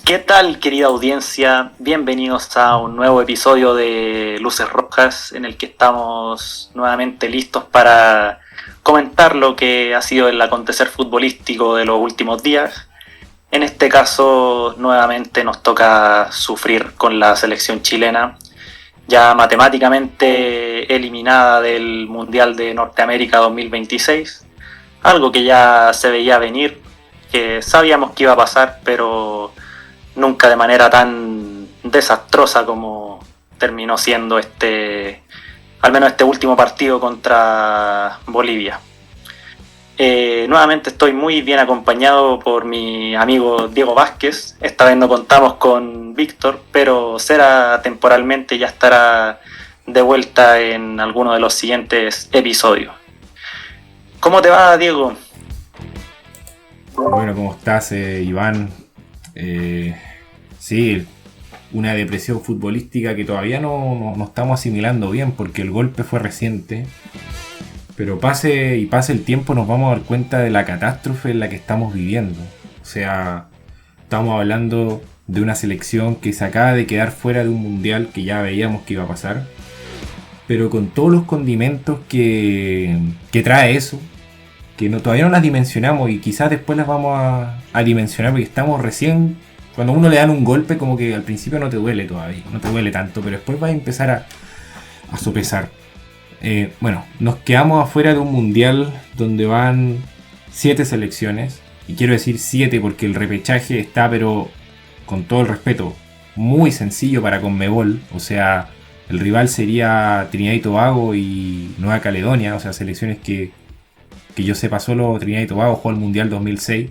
¿Qué tal, querida audiencia? Bienvenidos a un nuevo episodio de Luces Rojas, en el que estamos nuevamente listos para comentar lo que ha sido el acontecer futbolístico de los últimos días. En este caso, nuevamente nos toca sufrir con la selección chilena, ya matemáticamente eliminada del Mundial de Norteamérica 2026, algo que ya se veía venir, que sabíamos que iba a pasar, pero nunca de manera tan desastrosa como terminó siendo al menos este último partido contra Bolivia. Nuevamente estoy muy bien acompañado por mi amigo Diego Vázquez. Esta vez no contamos con Víctor, pero será temporalmente, ya estará de vuelta en alguno de los siguientes episodios. ¿Cómo te va, Diego? Bueno, ¿cómo estás, Iván? Sí, una depresión futbolística que todavía no estamos asimilando bien porque el golpe fue reciente. Pero pase el tiempo nos vamos a dar cuenta de la catástrofe en la que estamos viviendo. O sea, estamos hablando de una selección que se acaba de quedar fuera de un mundial que ya veíamos que iba a pasar. Pero con todos los condimentos que trae eso, que todavía no las dimensionamos y quizás después las vamos a dimensionar porque estamos recién. Cuando a uno le dan un golpe, como que al principio no te duele todavía, no te duele tanto, pero después va a empezar a sopesar. Bueno, nos quedamos afuera de un mundial donde van 7 selecciones, y quiero decir 7 porque el repechaje está, pero con todo el respeto, muy sencillo para Conmebol. O sea, el rival sería Trinidad y Tobago y Nueva Caledonia, o sea, selecciones que yo sepa solo Trinidad y Tobago jugó el Mundial 2006.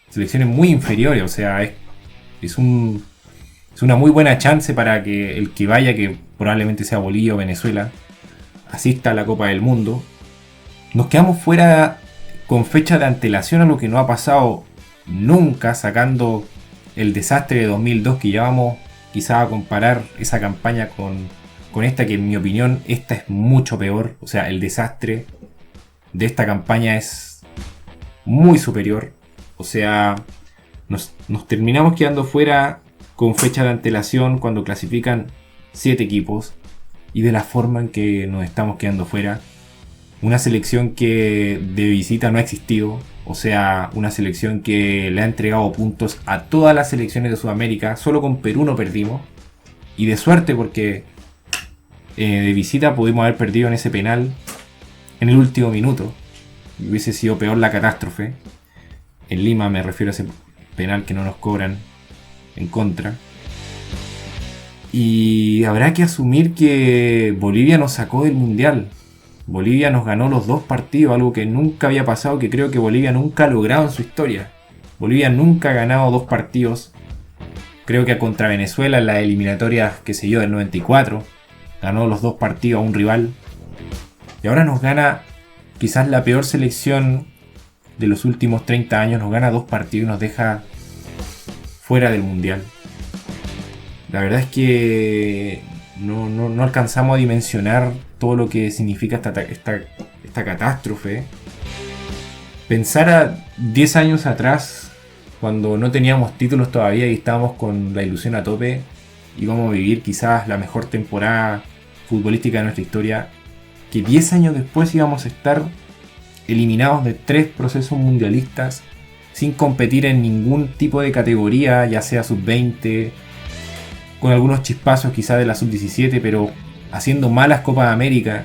Selecciones muy inferiores, o sea, es una muy buena chance para que el que vaya, que probablemente sea Bolivia o Venezuela, asista a la Copa del Mundo. Nos quedamos fuera con fecha de antelación a lo que no ha pasado nunca, sacando el desastre de 2002, que ya vamos quizá a comparar esa campaña con esta, que en mi opinión esta es mucho peor. O sea, el desastre de esta campaña es muy superior. O sea, nos terminamos quedando fuera con fecha de antelación cuando clasifican 7 equipos, y de la forma en que nos estamos quedando fuera. Una selección que de visita no ha existido, o sea, una selección que le ha entregado puntos a todas las selecciones de Sudamérica. Solo con Perú no perdimos, y de suerte porque de visita pudimos haber perdido en ese penal en el último minuto, y hubiese sido peor la catástrofe. En Lima me refiero a ese penal que no nos cobran en contra. Y habrá que asumir que Bolivia nos sacó del mundial. Bolivia nos ganó los 2 partidos, algo que nunca había pasado, que creo que Bolivia nunca ha logrado en su historia. Bolivia nunca ha ganado 2 partidos. Creo que contra Venezuela en la eliminatoria, qué sé yo, del 94, ganó los 2 partidos a un rival. Y ahora nos gana quizás la peor selección de los últimos 30 años, nos gana 2 partidos y nos deja fuera del mundial. La verdad es que no alcanzamos a dimensionar todo lo que significa esta catástrofe. Pensar a 10 años atrás, cuando no teníamos títulos todavía y estábamos con la ilusión a tope, íbamos a vivir quizás la mejor temporada futbolística de nuestra historia, que 10 años después íbamos a estar eliminados de 3 procesos mundialistas, sin competir en ningún tipo de categoría, ya sea sub-20, con algunos chispazos quizás de la sub-17, pero haciendo malas Copas de América.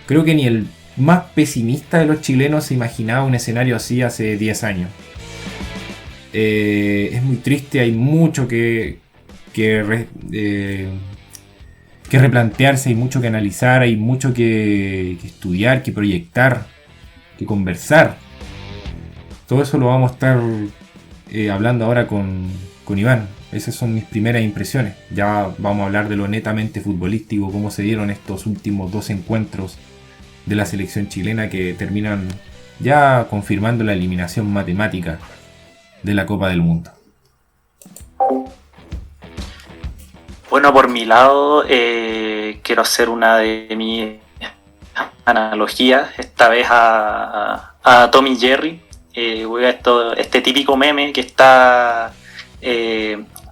Creo que ni el más pesimista de los chilenos se imaginaba un escenario así hace 10 años. Es muy triste, hay mucho que replantearse, hay mucho que analizar, hay mucho que estudiar, que proyectar, que conversar. Todo eso lo vamos a estar hablando ahora con Iván. Esas son mis primeras impresiones. Ya vamos a hablar de lo netamente futbolístico, cómo se dieron estos últimos 2 encuentros de la selección chilena que terminan ya confirmando la eliminación matemática de la Copa del Mundo. Bueno, por mi lado, quiero hacer una de mis analogías, esta vez a Tom y Jerry. Este típico meme que está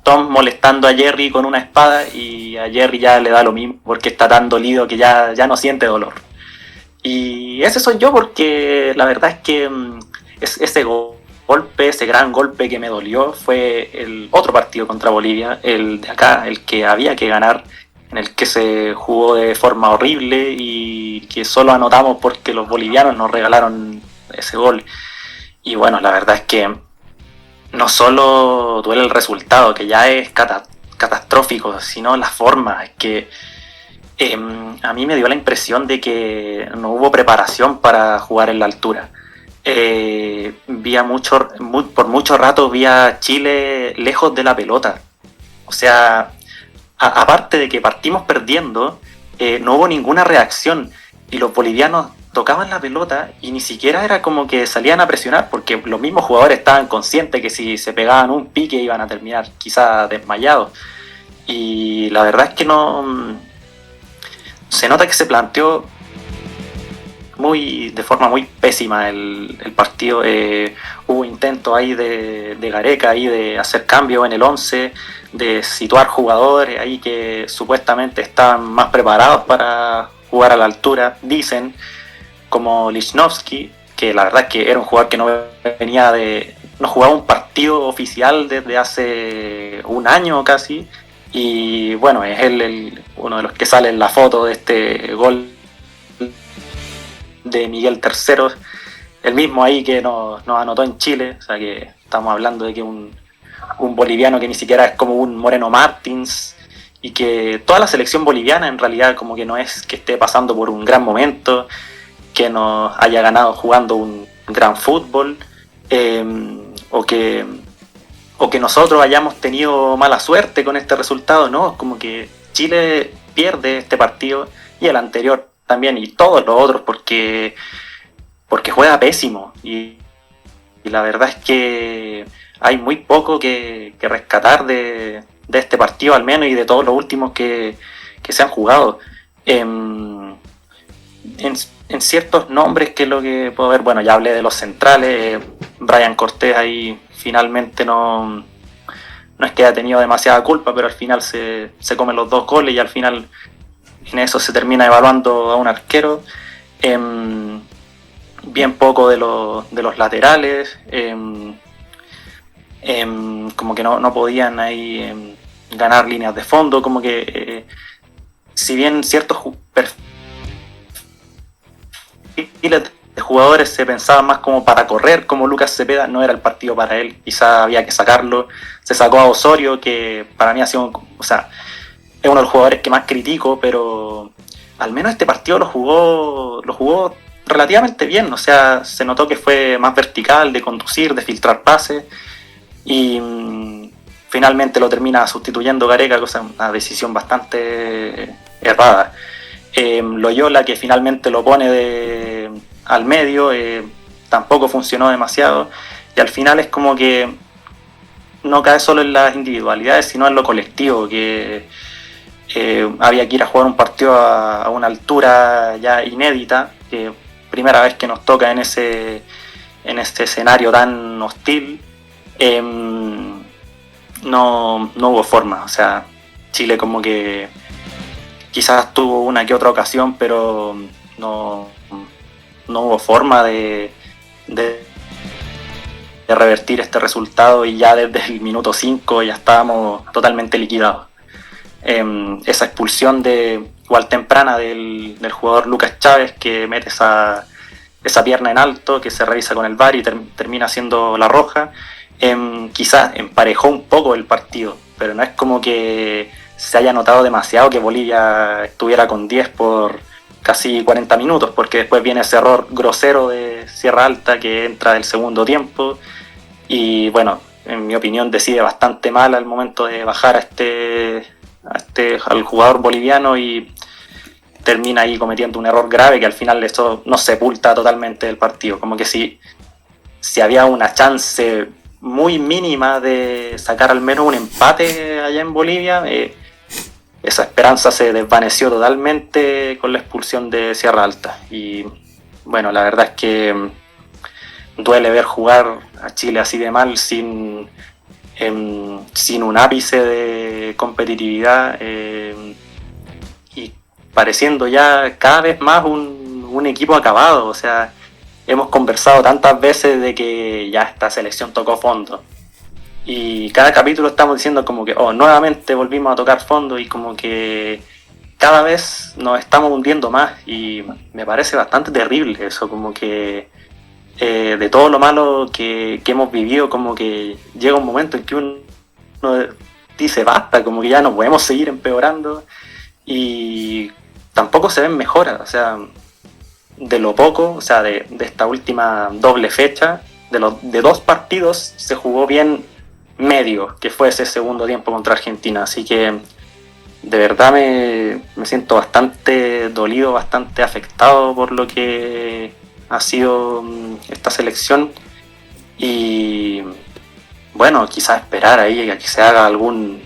Tom molestando a Jerry con una espada y a Jerry ya le da lo mismo porque está tan dolido que ya no siente dolor. Y ese soy yo porque la verdad es que ese golpe, ese gran golpe que me dolió fue el otro partido contra Bolivia, el de acá, el que había que ganar, en el que se jugó de forma horrible y que solo anotamos porque los bolivianos nos regalaron ese gol. Y bueno, la verdad es que no solo duele el resultado, que ya es catastrófico, sino la forma. Es que a mí me dio la impresión de que no hubo preparación para jugar en la altura. Por mucho rato vi a Chile lejos de la pelota. O sea, aparte de que partimos perdiendo, no hubo ninguna reacción y los bolivianos tocaban la pelota y ni siquiera era como que salían a presionar, porque los mismos jugadores estaban conscientes que si se pegaban un pique iban a terminar quizás desmayados. Y la verdad es que no se nota que se planteó de forma muy pésima el partido. Hubo intentos ahí de Gareca ahí de hacer cambios en el 11, de situar jugadores ahí que supuestamente estaban más preparados para jugar a la altura, dicen, como Lichnowsky, que la verdad es que era un jugador que no jugaba un partido oficial desde hace un año casi, y bueno, es él uno de los que sale en la foto de este gol de Miguel III, el mismo ahí que nos anotó en Chile. O sea que estamos hablando de que un boliviano que ni siquiera es como un Moreno Martins, y que toda la selección boliviana en realidad como que no es que esté pasando por un gran momento, que nos haya ganado jugando un gran fútbol, o que nosotros hayamos tenido mala suerte con este resultado. No, como que Chile pierde este partido y el anterior también, y todos los otros, porque juega pésimo, y la verdad es que hay muy poco que rescatar de este partido al menos, y de todos los últimos que se han jugado. En ciertos nombres, que es lo que puedo ver, bueno, ya hablé de los centrales. Brian Cortés ahí finalmente no es que haya tenido demasiada culpa, pero al final se comen los 2 goles y al final en eso se termina evaluando a un arquero. Bien poco de los laterales, como que no podían ahí ganar líneas de fondo, como que si bien ciertos perfiles de jugadores se pensaban más como para correr, como Lucas Cepeda, no era el partido para él, quizá había que sacarlo. Se sacó a Osorio, que para mí ha sido, o sea, es uno de los jugadores que más critico, pero al menos este partido lo jugó relativamente bien. O sea, se notó que fue más vertical, de conducir, de filtrar pases, y finalmente lo termina sustituyendo Gareca, cosa, una decisión bastante errada. Loyola, que finalmente lo pone al medio, tampoco funcionó demasiado, y al final es como que no cae solo en las individualidades, sino en lo colectivo, que había que ir a jugar un partido a una altura ya inédita, que primera vez que nos toca en este escenario tan hostil. No hubo forma. O sea, Chile como que quizás tuvo una que otra ocasión, pero no hubo forma de revertir este resultado, y ya desde el minuto 5 ya estábamos totalmente liquidados. Esa expulsión igual temprana del jugador Lucas Chávez, que mete esa pierna en alto, que se revisa con el VAR y termina siendo la roja, quizás emparejó un poco el partido, pero no es como que se haya notado demasiado que Bolivia estuviera con 10 por casi 40 minutos, porque después viene ese error grosero de Sierra Alta que entra del segundo tiempo, y bueno, en mi opinión decide bastante mal al momento de bajar al jugador boliviano, y termina ahí cometiendo un error grave que al final eso nos sepulta totalmente el partido. Como que si había una chance muy mínima de sacar al menos un empate allá en Bolivia, esa esperanza se desvaneció totalmente con la expulsión de Sierra Alta. Y bueno, la verdad es que duele ver jugar a Chile así de mal, sin sin un ápice de competitividad y pareciendo ya cada vez más un equipo acabado. O sea, hemos conversado tantas veces de que ya esta selección tocó fondo. Y cada capítulo estamos diciendo como que, nuevamente volvimos a tocar fondo, y como que cada vez nos estamos hundiendo más, y me parece bastante terrible eso, como que de todo lo malo que hemos vivido, como que llega un momento en que uno dice basta, como que ya no podemos seguir empeorando, y tampoco se ven mejoras. O sea, de lo poco, o sea, de esta última doble fecha, de 2 partidos se jugó bien medio, que fue ese segundo tiempo contra Argentina. Así que de verdad me siento bastante dolido, bastante afectado por lo que ha sido esta selección, y bueno, quizás esperar ahí a que se haga algún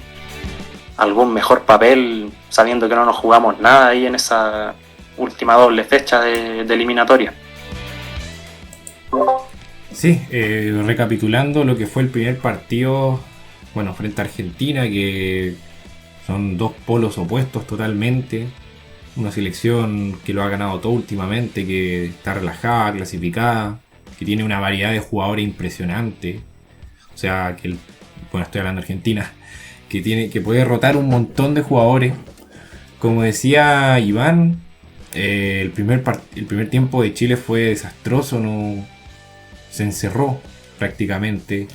mejor papel, sabiendo que no nos jugamos nada ahí en esa última doble fecha de eliminatoria. Sí, recapitulando lo que fue el primer partido, bueno, frente a Argentina, que son 2 polos opuestos totalmente. Una selección que lo ha ganado todo últimamente, que está relajada, clasificada, que tiene una variedad de jugadores impresionante. O sea, bueno, estoy hablando de Argentina, que puede rotar un montón de jugadores. Como decía Iván, el primer tiempo de Chile fue desastroso, se encerró prácticamente,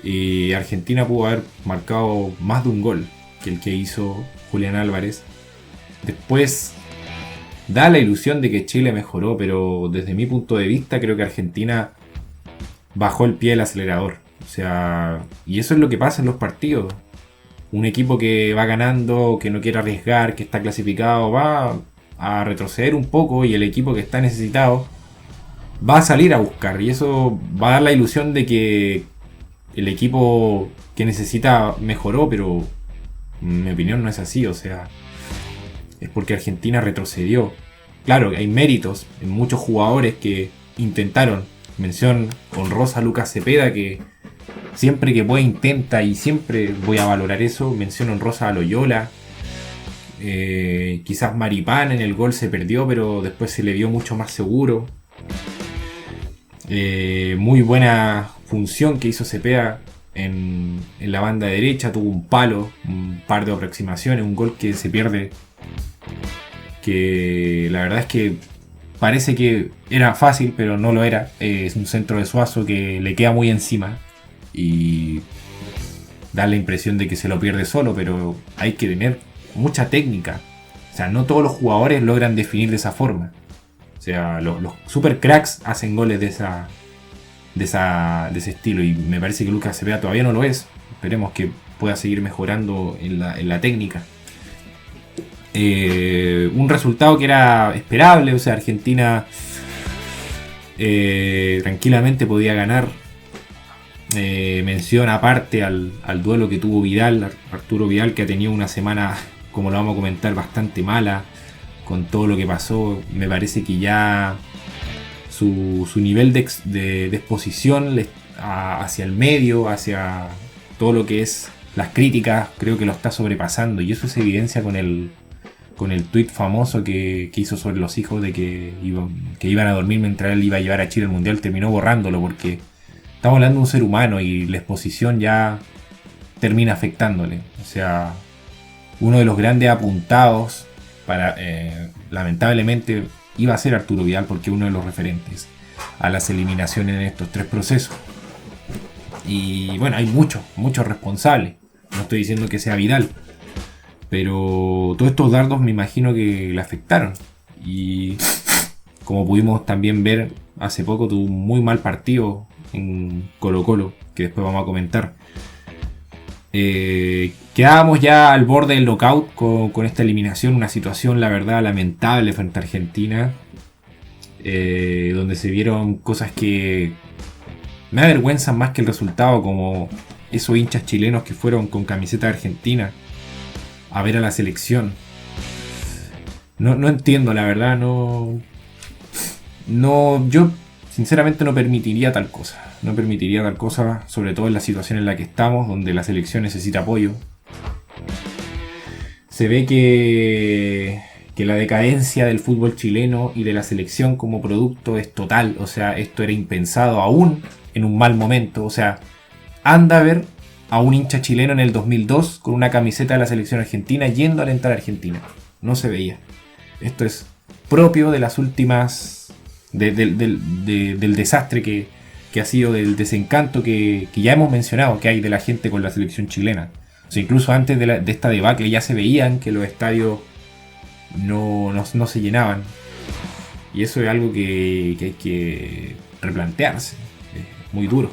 y Argentina pudo haber marcado más de un gol que el que hizo Julián Álvarez. Después da la ilusión de que Chile mejoró, pero desde mi punto de vista creo que Argentina bajó el pie del acelerador. O sea, y eso es lo que pasa en los partidos. Un equipo que va ganando, que no quiere arriesgar, que está clasificado, va a retroceder un poco, y el equipo que está necesitado va a salir a buscar, y eso va a dar la ilusión de que el equipo que necesita mejoró, pero en mi opinión no es así. O sea, es porque Argentina retrocedió. Claro, hay méritos en muchos jugadores que intentaron. Mención honrosa a Lucas Cepeda, que siempre que puede intenta, y siempre voy a valorar eso. Mención honrosa a Loyola. Quizás Maripán en el gol se perdió, pero después se le vio mucho más seguro. Muy buena función que hizo Cepeda en la banda derecha. Tuvo un palo, un par de aproximaciones, un gol que se pierde, que la verdad es que parece que era fácil, pero no lo era. Es un centro de Suazo que le queda muy encima y da la impresión de que se lo pierde solo, pero hay que tener mucha técnica. O sea, no todos los jugadores logran definir de esa forma. O sea, los super cracks hacen goles de ese estilo, y me parece que Lucas Cepeda todavía no lo es. Esperemos que pueda seguir mejorando en la técnica. Un resultado que era esperable. O sea, Argentina tranquilamente podía ganar. Mención aparte al duelo que tuvo Vidal, Arturo Vidal, que ha tenido una semana, como lo vamos a comentar, bastante mala con todo lo que pasó. Me parece que ya su nivel de exposición hacia el medio, hacia todo lo que es las críticas, creo que lo está sobrepasando, y eso se evidencia con el tuit famoso que hizo sobre los hijos, de que iban a dormir mientras él iba a llevar a Chile al Mundial. Terminó borrándolo porque estamos hablando de un ser humano y la exposición ya termina afectándole. O sea, uno de los grandes apuntados lamentablemente iba a ser Arturo Vidal, porque uno de los referentes a las eliminaciones en estos 3 procesos. Y bueno, hay muchos responsables. No estoy diciendo que sea Vidal, pero todos estos dardos me imagino que le afectaron. Y como pudimos también ver hace poco, tuvo un muy mal partido en Colo-Colo, que después vamos a comentar. Quedábamos ya al borde del knockout con esta eliminación. Una situación, la verdad, lamentable frente a Argentina, donde se vieron cosas que me avergüenzan más que el resultado, como esos hinchas chilenos que fueron con camiseta de Argentina a ver a la selección. No entiendo, la verdad. No, yo sinceramente no permitiría tal cosa. no permitiría tal cosa, sobre todo en la situación en la que estamos, donde la selección necesita apoyo. Se ve que la decadencia del fútbol chileno y de la selección como producto es total. O sea, esto era impensado aún en un mal momento. O sea, anda a ver a un hincha chileno en el 2002 con una camiseta de la selección argentina yendo a alentar a Argentina. No se veía. Esto es propio de las últimas... del desastre que ha sido, del desencanto que ya hemos mencionado que hay de la gente con la selección chilena. O sea, incluso antes de esta debacle ya se veían que los estadios no se llenaban. Y eso es algo que hay que replantearse. Es muy duro.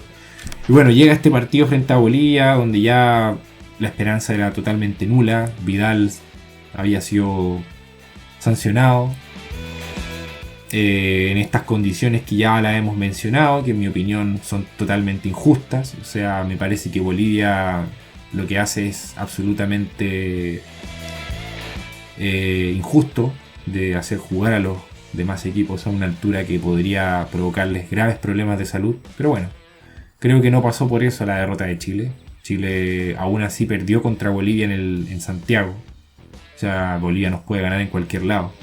Y bueno, llega este partido frente a Bolivia, donde ya la esperanza era totalmente nula. Vidal había sido sancionado en estas condiciones que ya las hemos mencionado, que en mi opinión son totalmente injustas. O sea, me parece que Bolivia lo que hace es absolutamente injusto de hacer jugar a los demás equipos a una altura que podría provocarles graves problemas de salud. Pero bueno, creo que no pasó por eso la derrota de Chile. Chile aún así perdió contra Bolivia en Santiago. O sea, Bolivia nos puede ganar en cualquier lado.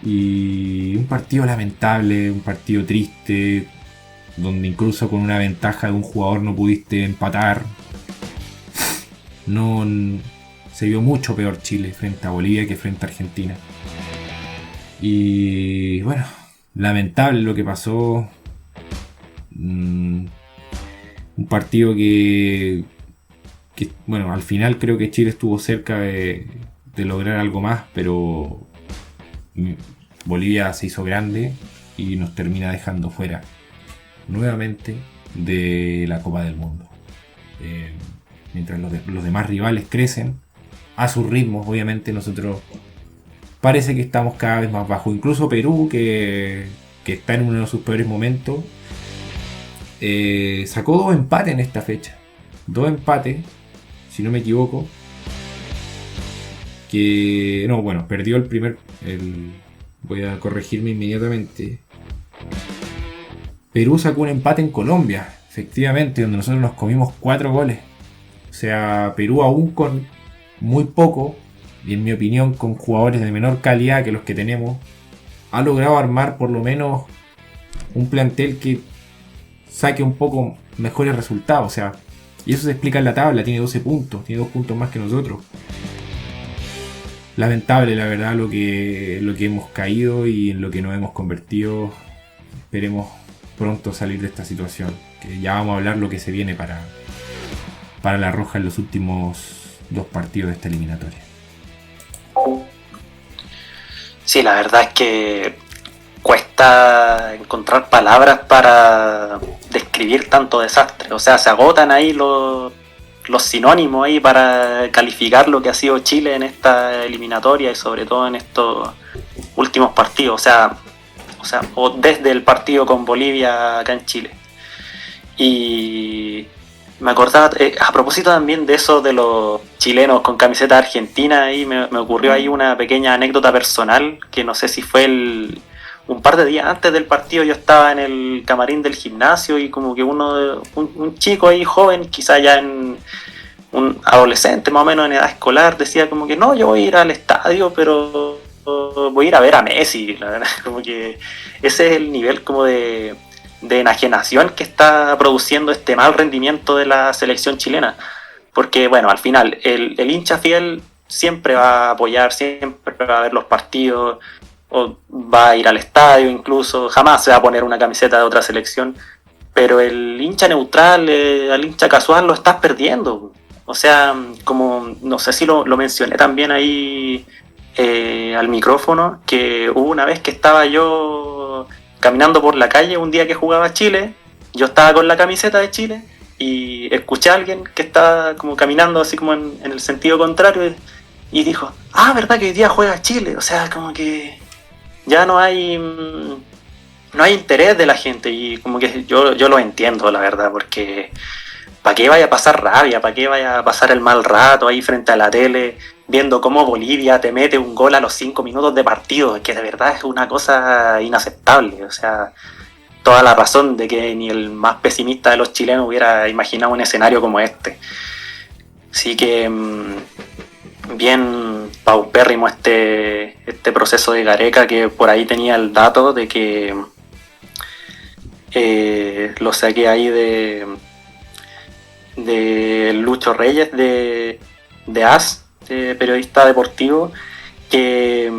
Y un partido lamentable, un partido triste, donde incluso con una ventaja de un jugador no pudiste empatar. No se vio mucho peor Chile frente a Bolivia que frente a Argentina. Y bueno, lamentable lo que pasó. Un partido que bueno, al final creo que Chile estuvo cerca de lograr algo más, pero Bolivia se hizo grande y nos termina dejando fuera nuevamente de la Copa del Mundo. Mientras los demás rivales crecen a sus ritmos, obviamente nosotros parece que estamos cada vez más bajos. Incluso Perú, que está en uno de sus peores momentos, sacó 2 empates en esta fecha. 2 empates, si no me equivoco. Perdió el primer... voy a corregirme inmediatamente. Perú sacó un empate en Colombia, efectivamente, donde nosotros nos comimos 4 goles. O sea, Perú aún con muy poco, y en mi opinión con jugadores de menor calidad que los que tenemos, ha logrado armar por lo menos un plantel que saque un poco mejores resultados. O sea, y eso se explica en la tabla, tiene 12 puntos, tiene 2 puntos más que nosotros. Lamentable, la verdad, lo que hemos caído y en lo que nos hemos convertido. Esperemos pronto salir de esta situación, que ya vamos a hablar lo que se viene para la Roja en los últimos 2 partidos de esta eliminatoria. Sí, la verdad es que cuesta encontrar palabras para describir tanto desastre. O sea, se agotan ahí los sinónimos ahí para calificar lo que ha sido Chile en esta eliminatoria y sobre todo en estos últimos partidos. O desde el partido con Bolivia acá en Chile. Y me acordaba, a propósito también de eso de los chilenos con camiseta argentina, ahí me ocurrió ahí una pequeña anécdota personal, que no sé si fue un par de días antes del partido. Yo estaba en el camarín del gimnasio y como que un chico ahí joven, quizá ya en un adolescente más o menos en edad escolar, decía como que no, yo voy a ir al estadio, pero voy a ir a ver a Messi. La verdad, como que ese es el nivel como de enajenación que está produciendo este mal rendimiento de la selección chilena. Porque bueno, al final el hincha fiel siempre va a apoyar, siempre va a ver los partidos, o va a ir al estadio incluso, jamás se va a poner una camiseta de otra selección. Pero el hincha neutral, al hincha casual lo estás perdiendo. O sea, como no sé si lo mencioné también ahí al micrófono, que hubo una vez que estaba yo caminando por la calle un día que jugaba Chile, yo estaba con la camiseta de Chile y escuché a alguien que estaba como caminando así como en el sentido contrario y dijo, ¿verdad que hoy día juega Chile? O sea, como que ya no hay interés de la gente, y como que yo lo entiendo, la verdad, porque ¿para qué vaya a pasar rabia? ¿Para qué vaya a pasar el mal rato ahí frente a la tele viendo cómo Bolivia te mete un gol a los 5 minutos de partido? Es que de verdad es una cosa inaceptable. O sea, toda la razón de que ni el más pesimista de los chilenos hubiera imaginado un escenario como este. Así que bien paupérrimo este proceso de Gareca, que por ahí tenía el dato de que lo saqué ahí de Lucho Reyes de AS, periodista deportivo, que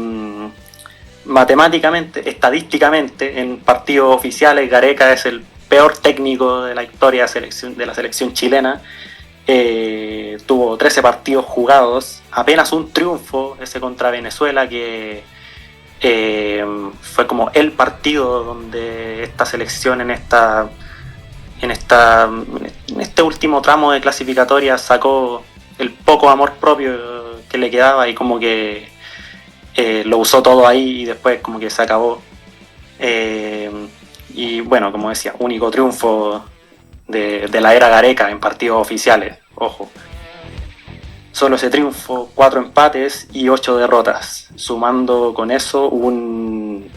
matemáticamente, estadísticamente, en partidos oficiales Gareca es el peor técnico de la historia de la selección chilena. Tuvo 13 partidos jugados, apenas un triunfo, ese contra Venezuela, que fue como el partido donde esta selección en este último tramo de clasificatoria sacó el poco amor propio que le quedaba y como que lo usó todo ahí y después como que se acabó. Y bueno, como decía, único triunfo de la era Gareca en partidos oficiales, ojo. Solo ese triunfo, 4 empates y 8 derrotas, sumando con eso un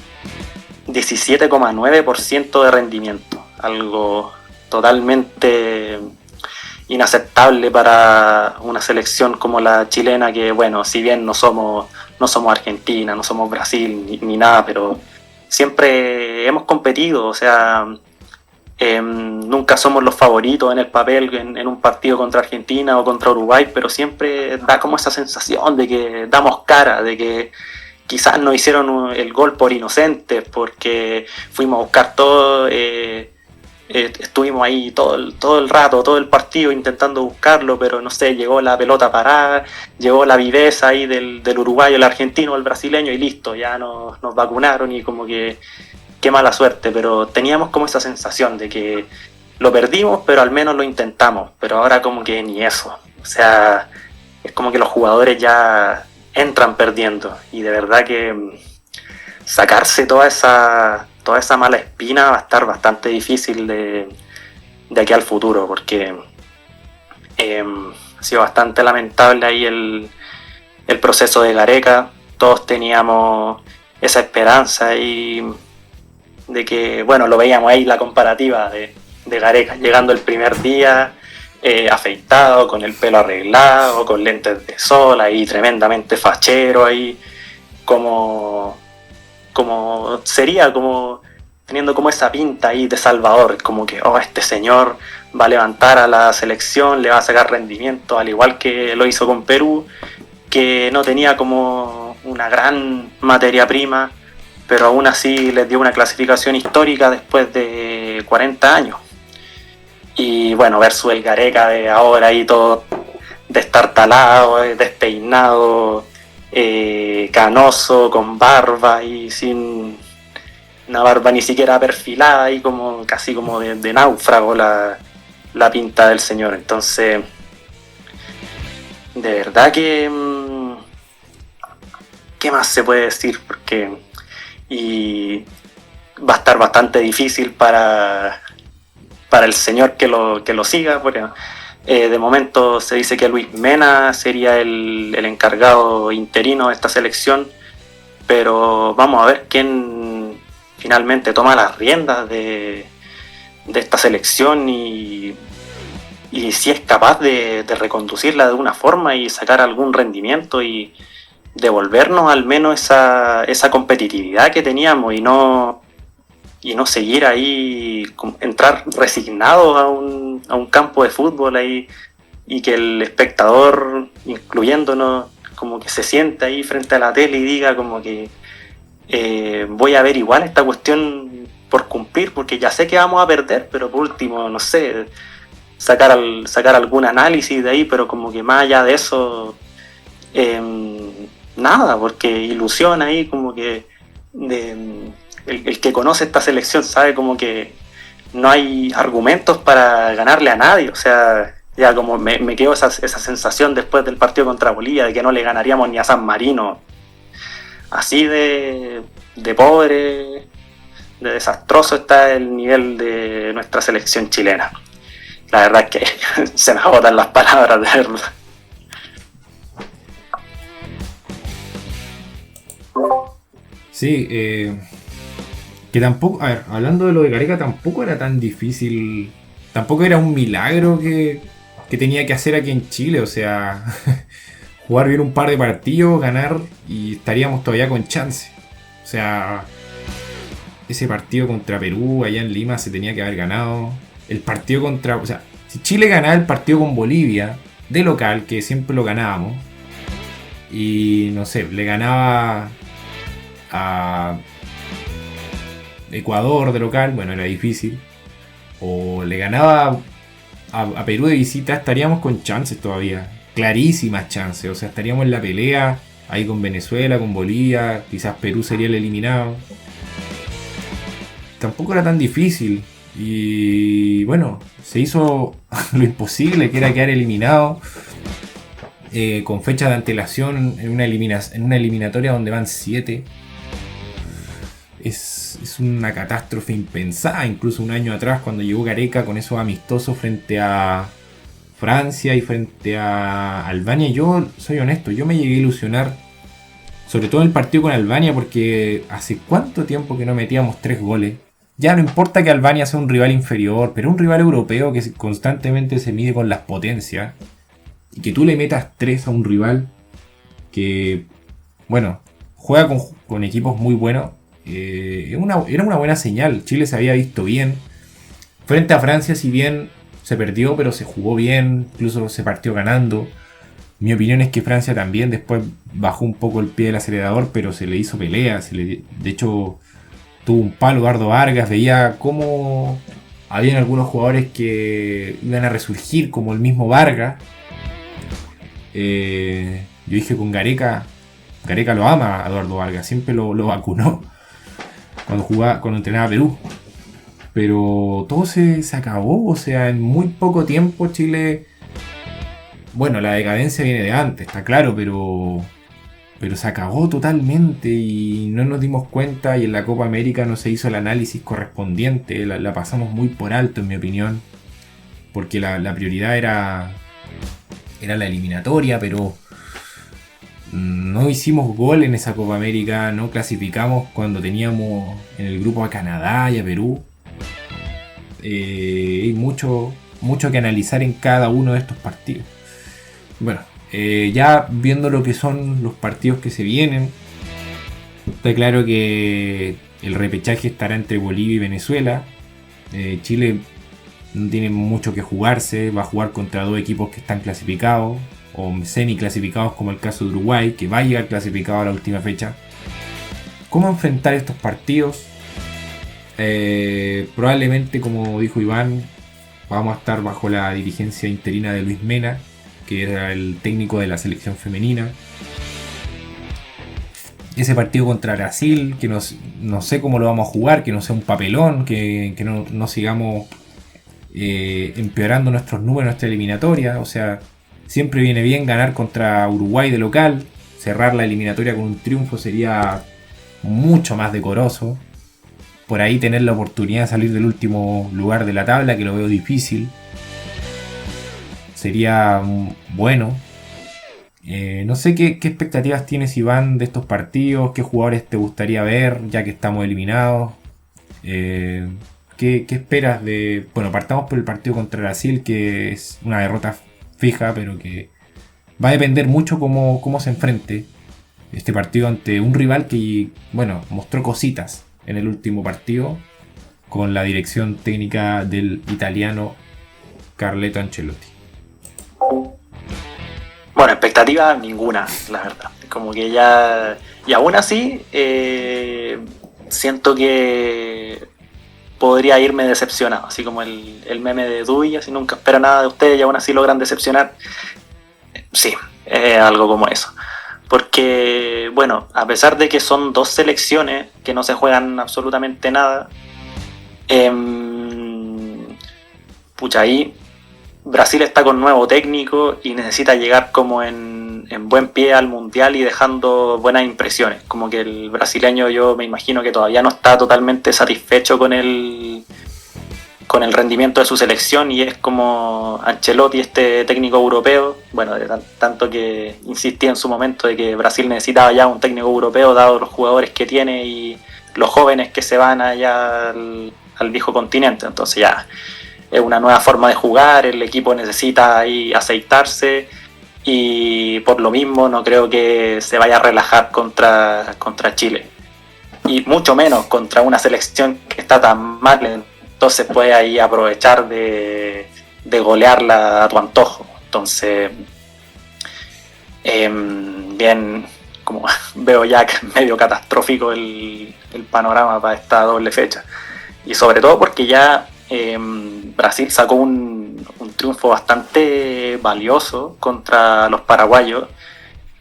17,9% de rendimiento, algo totalmente inaceptable para una selección como la chilena, que bueno, si bien no somos Argentina, no somos Brasil ni nada, pero siempre hemos competido, o sea, nunca somos los favoritos en el papel en un partido contra Argentina o contra Uruguay, pero siempre da como esa sensación de que damos cara, de que quizás nos hicieron el gol por inocentes, porque fuimos a buscar todo, estuvimos ahí todo el rato, todo el partido intentando buscarlo, pero no sé, llegó la pelota parada, llegó la viveza ahí del uruguayo, el argentino, el brasileño y listo, ya nos vacunaron y como que qué mala suerte, pero teníamos como esa sensación de que lo perdimos, pero al menos lo intentamos, pero ahora como que ni eso, o sea, es como que los jugadores ya entran perdiendo y de verdad que sacarse toda esa mala espina va a estar bastante difícil de aquí al futuro, porque ha sido bastante lamentable ahí el proceso de Gareca. Todos teníamos esa esperanza ahí de que, bueno, lo veíamos ahí la comparativa de Gareca llegando el primer día afeitado, con el pelo arreglado, con lentes de sol ahí tremendamente fachero ahí, como sería como teniendo como esa pinta ahí de Salvador, como que este señor va a levantar a la selección, le va a sacar rendimiento, al igual que lo hizo con Perú, que no tenía como una gran materia prima, pero aún así les dio una clasificación histórica después de 40 años. Y bueno, versus el Gareca de ahora ahí todo destartalado, despeinado, canoso, con barba y sin una barba ni siquiera perfilada y como casi como de náufrago la pinta del señor. Entonces, de verdad que ¿qué más se puede decir? Porque y va a estar bastante difícil para el señor que lo siga, porque de momento se dice que Luis Mena sería el encargado interino de esta selección, pero vamos a ver quién finalmente toma las riendas de esta selección y si es capaz de reconducirla de alguna forma y sacar algún rendimiento y devolvernos al menos esa competitividad que teníamos y no seguir ahí, entrar resignados a un campo de fútbol ahí y que el espectador, incluyéndonos, como que se sienta ahí frente a la tele y diga como que voy a ver igual esta cuestión por cumplir, porque ya sé que vamos a perder, pero por último, no sé, sacar algún análisis de ahí, pero como que más allá de eso, nada, porque ilusión ahí como que el que conoce esta selección sabe como que no hay argumentos para ganarle a nadie, o sea, ya como me quedó esa sensación después del partido contra Bolivia de que no le ganaríamos ni a San Marino, así de pobre, de desastroso está el nivel de nuestra selección chilena. La verdad es que se me agotan las palabras de verlo. Sí, Que tampoco, a ver, hablando de lo de Gareca, tampoco era tan difícil, tampoco era un milagro que tenía que hacer aquí en Chile, o sea, jugar bien un par de partidos, ganar y estaríamos todavía con chance. O sea, ese partido contra Perú allá en Lima se tenía que haber ganado. El partido contra, o sea, si Chile ganaba el partido con Bolivia de local, que siempre lo ganábamos, y no sé, le ganaba a Ecuador de local, bueno, era difícil, o le ganaba a Perú de visita, estaríamos con chances todavía, clarísimas chances, o sea, estaríamos en la pelea ahí con Venezuela, con Bolivia, quizás Perú sería el eliminado. Tampoco era tan difícil y bueno, se hizo lo imposible, que era quedar eliminado con fecha de antelación en una eliminatoria donde van 7. Es una catástrofe impensada, incluso un año atrás cuando llegó Gareca con esos amistosos frente a Francia y frente a Albania. Yo soy honesto, yo me llegué a ilusionar, sobre todo en el partido con Albania, porque hace cuánto tiempo que no metíamos 3 goles. Ya no importa que Albania sea un rival inferior, pero un rival europeo que constantemente se mide con las potencias, y que tú le metas 3 a un rival que, bueno, juega con equipos muy buenos. Era una buena señal. Chile se había visto bien frente a Francia, si bien se perdió, pero se jugó bien, incluso se partió ganando. Mi opinión es que Francia también después bajó un poco el pie del acelerador, pero se le hizo pelea, de hecho tuvo un palo Eduardo Vargas. Veía cómo habían algunos jugadores que iban a resurgir, como el mismo Vargas. Yo dije con Gareca lo ama a Eduardo Vargas, siempre lo vacunó cuando entrenaba a Perú, pero todo se acabó. O sea, en muy poco tiempo Chile, bueno, la decadencia viene de antes, está claro, pero se acabó totalmente y no nos dimos cuenta, y en la Copa América no se hizo el análisis correspondiente, la pasamos muy por alto en mi opinión, porque la prioridad era la eliminatoria, pero no hicimos gol en esa Copa América, no clasificamos cuando teníamos en el grupo a Canadá y a Perú. Hay mucho que analizar en cada uno de estos partidos. Bueno, ya viendo lo que son los partidos que se vienen, está claro que el repechaje estará entre Bolivia y Venezuela. Chile no tiene mucho que jugarse, va a jugar contra 2 equipos que están clasificados o semi clasificados, como el caso de Uruguay, que va a llegar clasificado a la última fecha. ¿Cómo enfrentar estos partidos? Probablemente, como dijo Iván, vamos a estar bajo la dirigencia interina de Luis Mena, que era el técnico de la selección femenina. Ese partido contra Brasil, que no sé cómo lo vamos a jugar, que no sea un papelón, que no sigamos empeorando nuestros números en nuestra eliminatoria. O sea, siempre viene bien ganar contra Uruguay de local. Cerrar la eliminatoria con un triunfo sería mucho más decoroso. Por ahí tener la oportunidad de salir del último lugar de la tabla, que lo veo difícil, sería bueno. No sé qué expectativas tienes, Iván, de estos partidos. ¿Qué jugadores te gustaría ver ya que estamos eliminados? ¿Qué esperas de...? Bueno, partamos por el partido contra Brasil, que es una derrota fija, pero que va a depender mucho cómo se enfrente este partido ante un rival que, bueno, mostró cositas en el último partido con la dirección técnica del italiano Carleto Ancelotti. Bueno, expectativa ninguna, la verdad. Como que ya... Y aún así, siento que podría irme decepcionado, así como el meme de Dewey, así nunca espera nada de ustedes y aún así logran decepcionar. Sí, algo como eso. Porque, bueno, a pesar de que son 2 selecciones que no se juegan absolutamente nada, pucha, ahí Brasil está con nuevo técnico y necesita llegar como en buen pie al Mundial y dejando buenas impresiones. Como que el brasileño, yo me imagino que todavía no está totalmente satisfecho con el rendimiento de su selección, y es como Ancelotti, este técnico europeo, bueno, tanto que insistí en su momento de que Brasil necesitaba ya un técnico europeo dado los jugadores que tiene y los jóvenes que se van allá al viejo continente. Entonces ya es una nueva forma de jugar, el equipo necesita ahí aceitarse y por lo mismo no creo que se vaya a relajar contra Chile. Y mucho menos contra una selección que está tan mal, entonces puede ahí aprovechar de golearla a tu antojo. Entonces, bien, como veo ya medio catastrófico el panorama para esta doble fecha. Y sobre todo porque ya Brasil sacó un triunfo bastante valioso contra los paraguayos,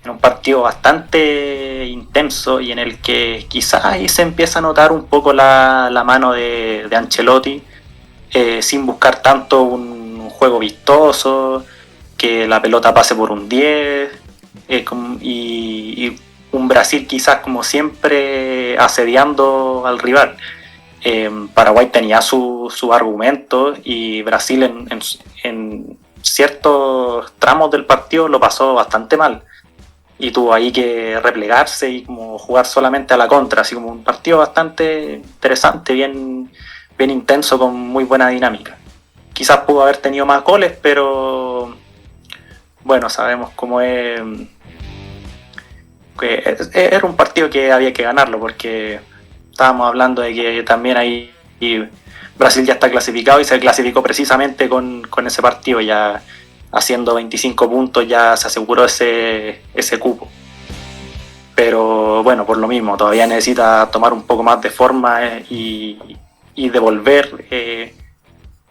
en un partido bastante intenso y en el que quizás ahí se empieza a notar un poco la mano de Ancelotti, sin buscar tanto un juego vistoso, que la pelota pase por un 10, y un Brasil quizás como siempre asediando al rival. Paraguay tenía su argumento y Brasil en ciertos tramos del partido lo pasó bastante mal y tuvo ahí que replegarse y como jugar solamente a la contra, así como un partido bastante interesante, bien intenso, con muy buena dinámica. Quizás pudo haber tenido más goles, pero bueno, sabemos cómo es, que era un partido que había que ganarlo, porque estábamos hablando de que también ahí Brasil ya está clasificado y se clasificó precisamente con ese partido, ya haciendo 25 puntos ya se aseguró ese cupo. Pero bueno, por lo mismo, todavía necesita tomar un poco más de forma y devolver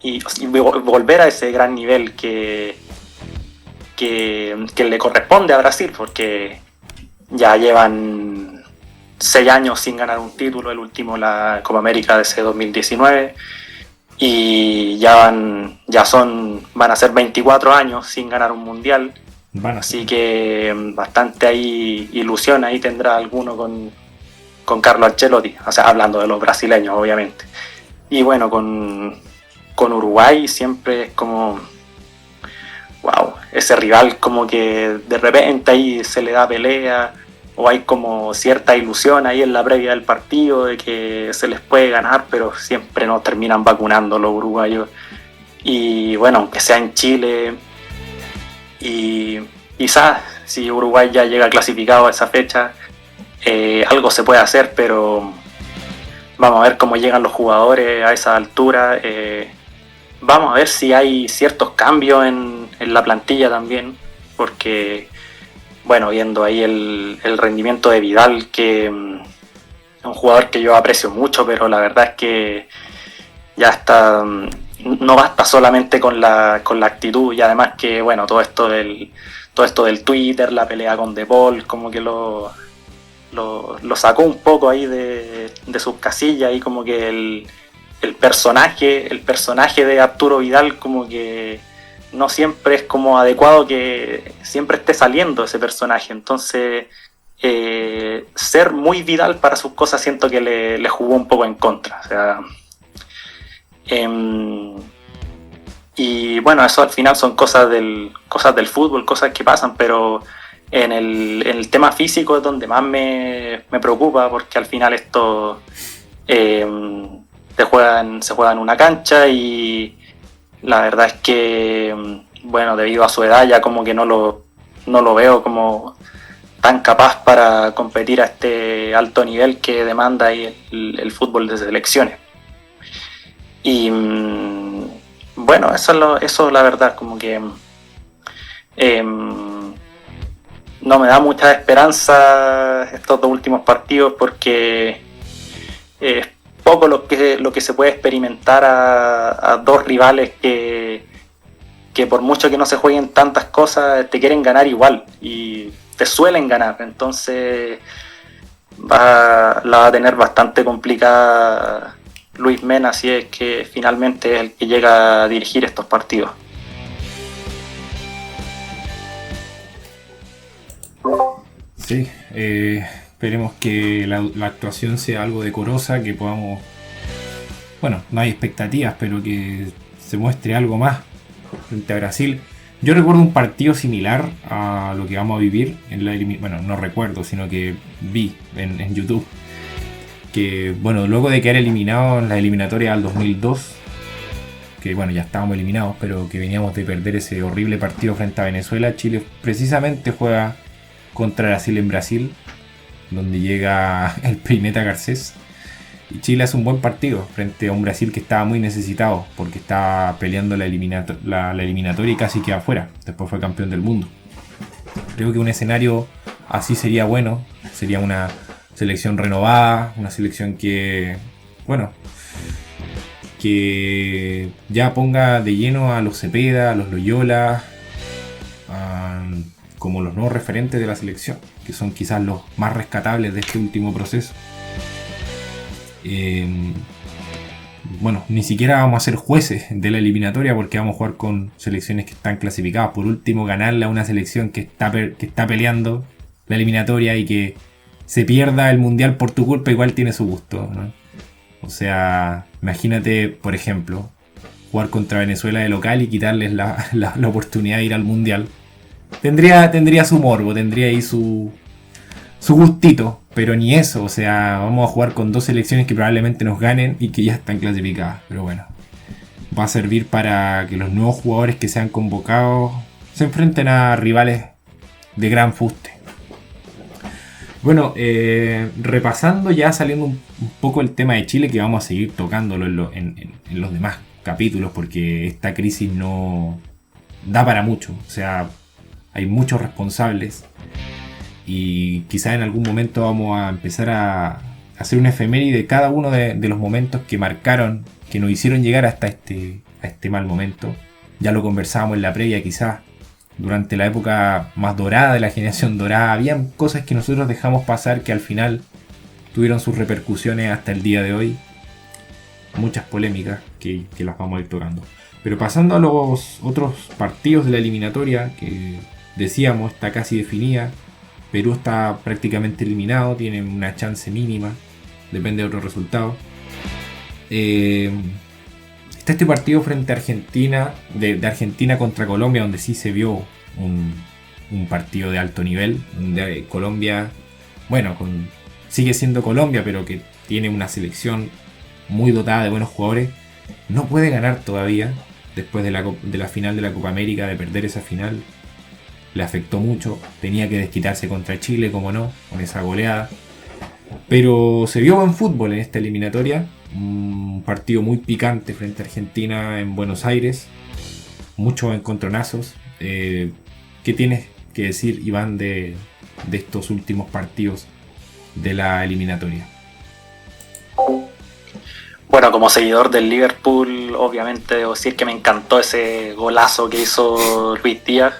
y volver a ese gran nivel que le corresponde a Brasil, porque ya llevan 6 años sin ganar un título, el último la Copa América de ese 2019, y van a ser 24 años sin ganar un mundial, así que bastante ahí ilusión ahí tendrá alguno con Carlo Ancelotti, o sea, hablando de los brasileños obviamente. Y bueno, con Uruguay siempre es como wow, ese rival como que de repente ahí se le da pelea, o hay como cierta ilusión ahí en la previa del partido de que se les puede ganar, pero siempre nos terminan vacunando los uruguayos. Y bueno, aunque sea en Chile, y quizás si Uruguay ya llega clasificado a esa fecha, algo se puede hacer, pero vamos a ver cómo llegan los jugadores a esa altura. Vamos a ver si hay ciertos cambios en la plantilla también, porque bueno, viendo ahí el rendimiento de Vidal, que es un jugador que yo aprecio mucho, pero la verdad es que ya está, no basta solamente con la actitud, y además que bueno, todo esto del Twitter, la pelea con De Paul, como que lo sacó un poco ahí de sus casillas, y como que el personaje de Arturo Vidal como que no siempre es como adecuado que siempre esté saliendo ese personaje. Entonces ser muy Vidal para sus cosas siento que le jugó un poco en contra, o sea, y bueno, eso al final son cosas del fútbol, cosas que pasan, pero en el tema físico es donde más me preocupa, porque al final esto se juega en una cancha, y la verdad es que bueno, debido a su edad ya como que no lo veo como tan capaz para competir a este alto nivel que demanda ahí el fútbol de selecciones. Y bueno, eso la verdad como que no me da mucha esperanza estos 2 últimos partidos, porque es poco lo que se puede experimentar a 2 rivales que por mucho que no se jueguen tantas cosas te quieren ganar igual y te suelen ganar. Entonces la va a tener bastante complicada Luis Mena, si es que finalmente es el que llega a dirigir estos partidos. Sí, esperemos que la actuación sea algo decorosa, que podamos, bueno, no hay expectativas, pero que se muestre algo más frente a Brasil. Yo recuerdo un partido similar a lo que vamos a vivir en bueno, no recuerdo, sino que vi en YouTube, que, bueno, luego de quedar eliminado en la eliminatoria al 2002, que bueno, ya estábamos eliminados, pero que veníamos de perder ese horrible partido frente a Venezuela, Chile precisamente juega contra Brasil en Brasil, donde llega el Primeta Garcés. Y Chile hace un buen partido frente a un Brasil que estaba muy necesitado, porque estaba peleando la eliminatoria y casi queda afuera. Después fue campeón del mundo. Creo que un escenario así sería bueno. Sería una selección renovada, una selección que, bueno, que ya ponga de lleno a los Cepeda, a los Loyola, como los nuevos referentes de la selección, que son quizás los más rescatables de este último proceso. Bueno, ni siquiera vamos a ser jueces de la eliminatoria porque vamos a jugar con selecciones que están clasificadas. Por último, ganarle a una selección que está peleando la eliminatoria y que se pierda el mundial por tu culpa igual tiene su gusto, ¿no? O sea, imagínate, por ejemplo, jugar contra Venezuela de local y quitarles la oportunidad de ir al mundial. Tendría su morbo, tendría ahí su gustito, pero ni eso. O sea, vamos a jugar con dos selecciones que probablemente nos ganen y que ya están clasificadas. Pero bueno, va a servir para que los nuevos jugadores que sean convocados se enfrenten a rivales de gran fuste. Bueno, repasando ya, saliendo un poco el tema de Chile, que vamos a seguir tocándolo en los demás capítulos, porque esta crisis no da para mucho. O sea, hay muchos responsables y quizás en algún momento vamos a empezar a hacer una efeméride de cada uno de los momentos que marcaron, que nos hicieron llegar hasta este mal momento. Ya lo conversábamos en la previa, quizás durante la época más dorada de la generación dorada, habían cosas que nosotros dejamos pasar que al final tuvieron sus repercusiones hasta el día de hoy. Muchas polémicas que las vamos a ir tocando. Pero pasando a los otros partidos de la eliminatoria, que decíamos está casi definida. Perú está prácticamente eliminado, tiene una chance mínima, depende de otro resultado. Está este partido frente a Argentina, de Argentina contra Colombia, donde sí se vio un partido de alto nivel. De Colombia, bueno, sigue siendo Colombia, pero que tiene una selección muy dotada de buenos jugadores. No puede ganar todavía, después de la final de la Copa América, de perder esa final. Le afectó mucho, tenía que desquitarse contra Chile, como no, con esa goleada. Pero se vio buen fútbol en esta eliminatoria. Un partido muy picante frente a Argentina en Buenos Aires. Muchos encontronazos. ¿Qué tienes que decir, Iván, de estos últimos partidos de la eliminatoria? Bueno, como seguidor del Liverpool, obviamente debo decir que me encantó ese golazo que hizo Luis Díaz.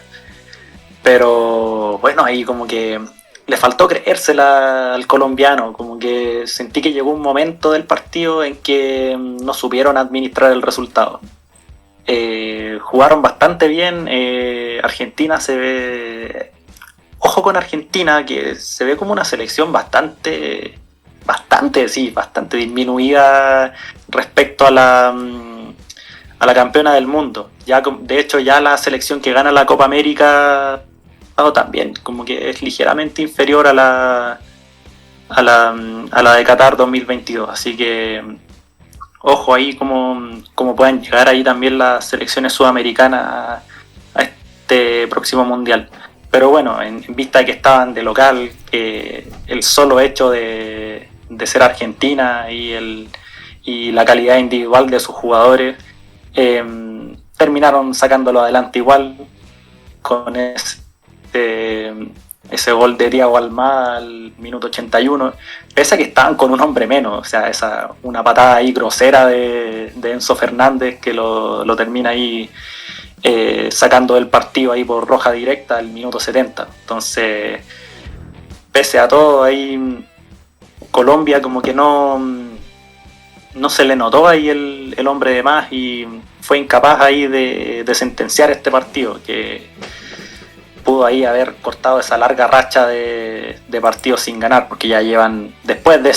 Pero bueno, ahí como que le faltó creérsela al colombiano, como que sentí que llegó un momento del partido en que no supieron administrar el resultado. Jugaron bastante bien. Argentina se ve... Ojo con Argentina, que se ve como una selección bastante disminuida respecto a la campeona del mundo. Ya, de hecho, ya la selección que gana la Copa América también como que es ligeramente inferior a la de Qatar 2022. Así que ojo ahí como pueden llegar ahí también las selecciones sudamericanas a este próximo mundial. Pero bueno, en vista de que estaban de local, el solo hecho de ser Argentina y la calidad individual de sus jugadores, terminaron sacándolo adelante igual con ese gol de Thiago Almada al minuto 81, pese a que estaban con un hombre menos. O sea, una patada ahí grosera de Enzo Fernández que lo termina ahí sacando del partido ahí por roja directa al minuto 70. Entonces, pese a todo, ahí Colombia como que no se le notó ahí el hombre de más y fue incapaz ahí de sentenciar este partido, que pudo ahí haber cortado esa larga racha de partidos sin ganar, porque ya llevan, después de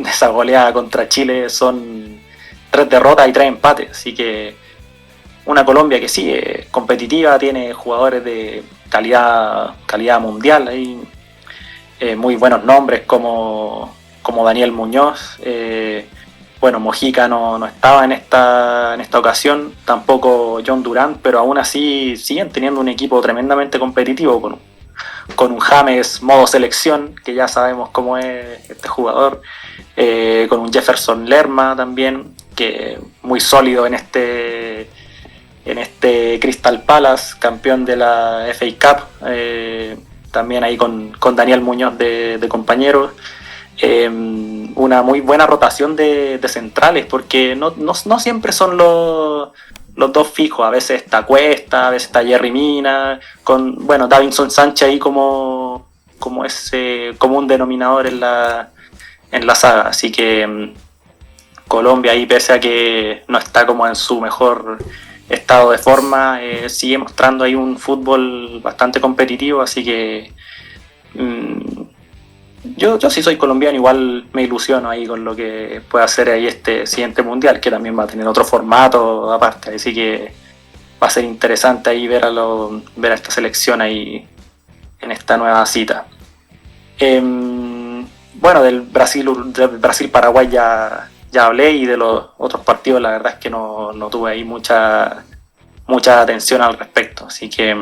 esa goleada contra Chile, son 3 derrotas y 3 empates. Así que una Colombia que sí es competitiva, tiene jugadores de calidad mundial, ahí muy buenos nombres como como Daniel Muñoz. Bueno, Mojica no estaba en esta ocasión, tampoco John Durán, pero aún así siguen teniendo un equipo tremendamente competitivo con un James modo selección, que ya sabemos cómo es este jugador, con un Jefferson Lerma también, que muy sólido en este Crystal Palace, campeón de la FA Cup, también ahí con Daniel Muñoz de compañeros. Una muy buena rotación de centrales, porque no siempre son los dos fijos, a veces está Cuesta, a veces está Jerry Mina, con Davinson Sánchez ahí como ese común denominador en la saga. Así que Colombia ahí, pese a que no está como en su mejor estado de forma, sigue mostrando ahí un fútbol bastante competitivo, así que yo si soy colombiano igual me ilusiono ahí con lo que puede hacer ahí este siguiente mundial, que también va a tener otro formato aparte, así que va a ser interesante ahí ver a esta selección ahí en esta nueva cita. Bueno, del Brasil-Paraguay ya hablé, y de los otros partidos la verdad es que no tuve ahí mucha atención al respecto, así que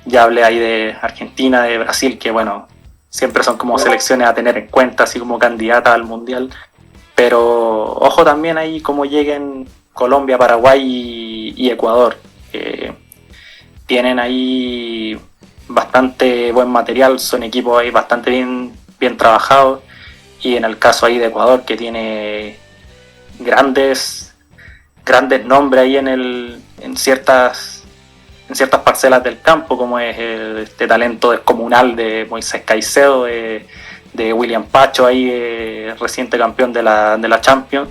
ya hablé ahí de Argentina, de Brasil, que bueno, siempre son como selecciones a tener en cuenta, así como candidatas al Mundial, pero ojo también ahí cómo lleguen Colombia, Paraguay y Ecuador, que tienen ahí bastante buen material, son equipos ahí bastante bien trabajados, y en el caso ahí de Ecuador, que tiene grandes nombres ahí en ciertas parcelas del campo, como es este talento descomunal de Moisés Caicedo, de William Pacho, ahí reciente campeón de la Champions,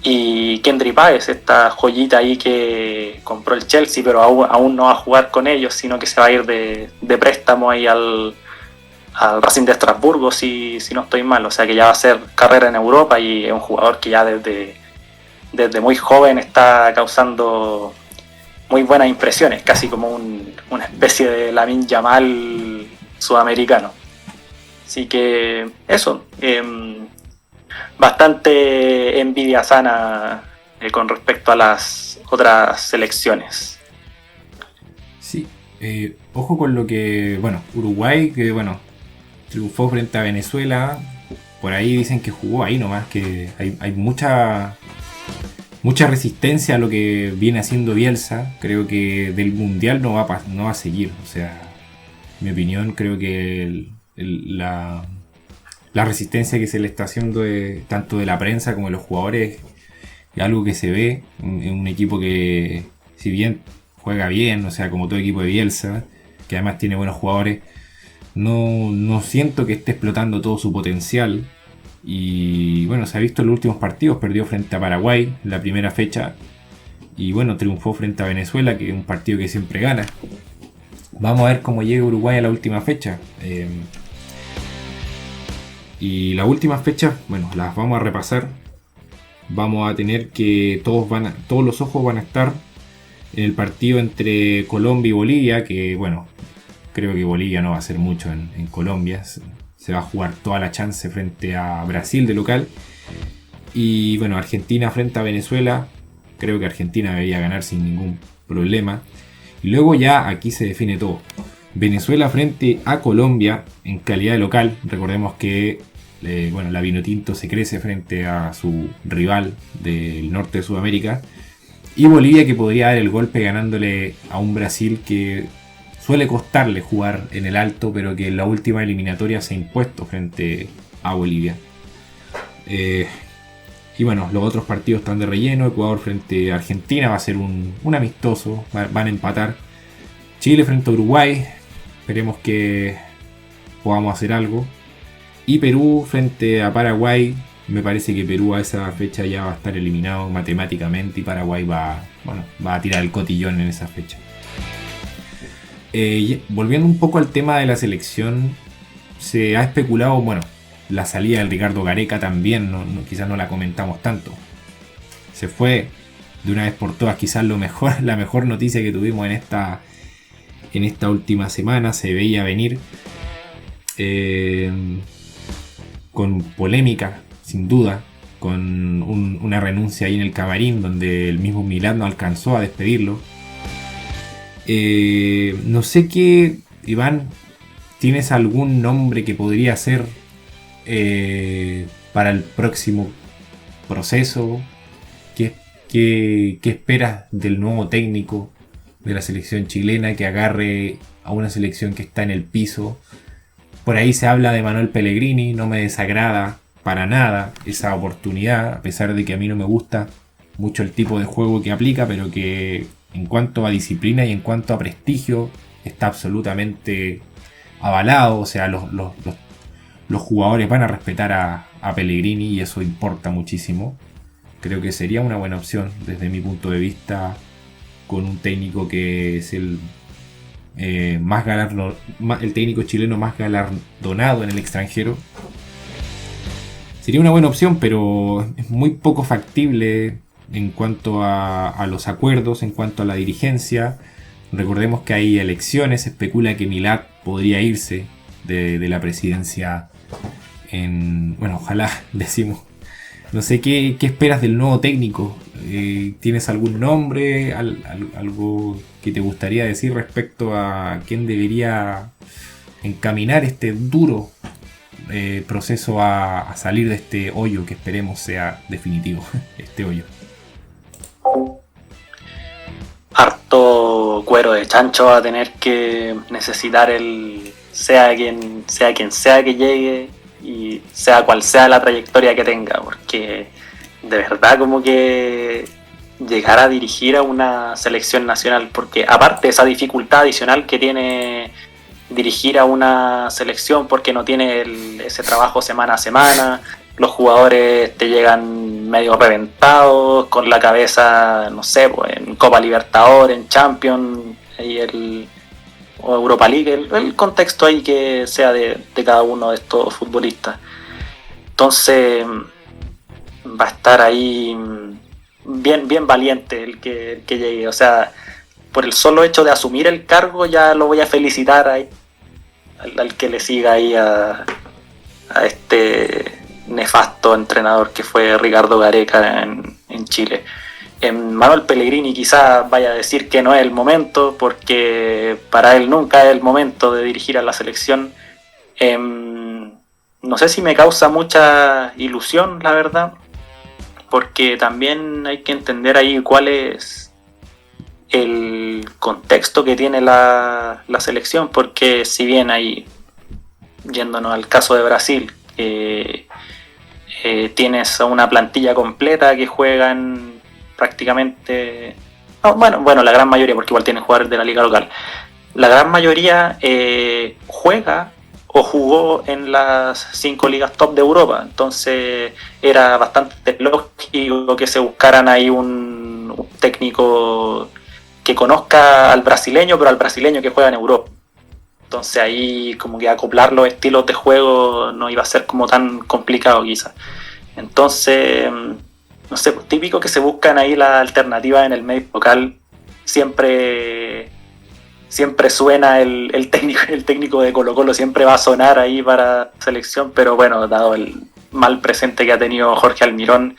y Kendry Páez, esta joyita ahí que compró el Chelsea, pero aún no va a jugar con ellos, sino que se va a ir de préstamo ahí al Racing de Estrasburgo, si no estoy mal, o sea que ya va a hacer carrera en Europa, y es un jugador que ya desde muy joven está causando muy buenas impresiones, casi como una especie de Lamine Yamal sudamericano. Así que eso, bastante envidia sana con respecto a las otras selecciones. Sí, ojo con lo que, Uruguay, que triunfó frente a Venezuela, por ahí dicen que jugó ahí nomás, que hay mucha resistencia a lo que viene haciendo Bielsa. Creo que del Mundial no va a seguir. O sea, en mi opinión, creo que la resistencia que se le está haciendo tanto de la prensa como de los jugadores es algo que se ve en un equipo que, si bien juega bien, o sea, como todo equipo de Bielsa, que además tiene buenos jugadores, no siento que esté explotando todo su potencial. Y bueno, se ha visto en los últimos partidos, perdió frente a Paraguay en la primera fecha, y bueno, triunfó frente a Venezuela, que es un partido que siempre gana. Vamos a ver cómo llega Uruguay a la última fecha. Y las últimas fechas, las vamos a repasar. Vamos a tener que todos los ojos van a estar en el partido entre Colombia y Bolivia, que creo que Bolivia no va a hacer mucho en Colombia. Se va a jugar toda la chance frente a Brasil de local. Y Argentina frente a Venezuela. Creo que Argentina debería ganar sin ningún problema. Y luego ya aquí se define todo. Venezuela frente a Colombia en calidad de local. Recordemos que la Vinotinto se crece frente a su rival del norte de Sudamérica. Y Bolivia, que podría dar el golpe ganándole a un Brasil que suele costarle jugar en el alto, pero que en la última eliminatoria se ha impuesto frente a Bolivia. Y los otros partidos están de relleno. Ecuador frente a Argentina va a ser un amistoso, van a empatar. Chile frente a Uruguay, esperemos que podamos hacer algo. Y Perú frente a Paraguay, me parece que Perú a esa fecha ya va a estar eliminado matemáticamente, y Paraguay va a tirar el cotillón en esa fecha. Volviendo un poco al tema de la selección, se ha especulado, la salida de Ricardo Gareca también, quizás no la comentamos tanto. Se fue de una vez por todas, quizás la mejor noticia que tuvimos en esta última semana, se veía venir. con polémica, sin duda, con una renuncia ahí en el camarín donde el mismo Milán no alcanzó a despedirlo. No sé qué, Iván, ¿tienes algún nombre que podría ser para el próximo proceso? ¿Qué esperas del nuevo técnico de la selección chilena que agarre a una selección que está en el piso? Por ahí se habla de Manuel Pellegrini, no me desagrada para nada esa oportunidad, a pesar de que a mí no me gusta mucho el tipo de juego que aplica, pero que en cuanto a disciplina y en cuanto a prestigio está absolutamente avalado. O sea, los jugadores van a respetar a Pellegrini y eso importa muchísimo. Creo que sería una buena opción desde mi punto de vista, con un técnico que es el técnico chileno más galardonado en el extranjero. Sería una buena opción, pero es muy poco factible en cuanto a los acuerdos, en cuanto a la dirigencia. Recordemos que hay elecciones, se especula que Milad podría irse de la presidencia bueno, ojalá, decimos. No sé qué esperas del nuevo técnico. ¿Tienes algún nombre? ¿Algo que te gustaría decir respecto a quién debería encaminar este duro proceso a salir de este hoyo que esperemos sea definitivo? Este hoyo. Harto cuero de chancho va a tener que necesitar sea quien sea que llegue y sea cual sea la trayectoria que tenga, porque de verdad como que llegar a dirigir a una selección nacional, porque aparte de esa dificultad adicional que tiene dirigir a una selección porque no tiene ese trabajo semana a semana, los jugadores te llegan medio reventados, con la cabeza, no sé, pues, en Copa Libertadores, en Champions o Europa League, el contexto ahí que sea de cada uno de estos futbolistas. Entonces va a estar ahí bien valiente el que llegue. O sea, por el solo hecho de asumir el cargo ya lo voy a felicitar ahí, al que le siga ahí a este nefasto entrenador que fue Ricardo Gareca en Chile. Manuel Pellegrini quizás vaya a decir que no es el momento, porque para él nunca es el momento de dirigir a la selección. No sé si me causa mucha ilusión, la verdad, porque también hay que entender ahí cuál es el contexto que tiene la selección, porque si bien ahí, yéndonos al caso de Brasil, tienes una plantilla completa que juegan prácticamente, bueno, la gran mayoría, porque igual tienen jugadores de la liga local, la gran mayoría juega o jugó en las 5 ligas top de Europa. Entonces era bastante lógico que se buscaran ahí un técnico que conozca al brasileño, pero al brasileño que juega en Europa. Entonces ahí como que acoplar los estilos de juego no iba a ser como tan complicado quizás. Entonces, no sé, pues típico que se buscan ahí las alternativas en el medio local. Siempre suena el técnico de Colo-Colo, siempre va a sonar ahí para selección, pero bueno, dado el mal presente que ha tenido Jorge Almirón,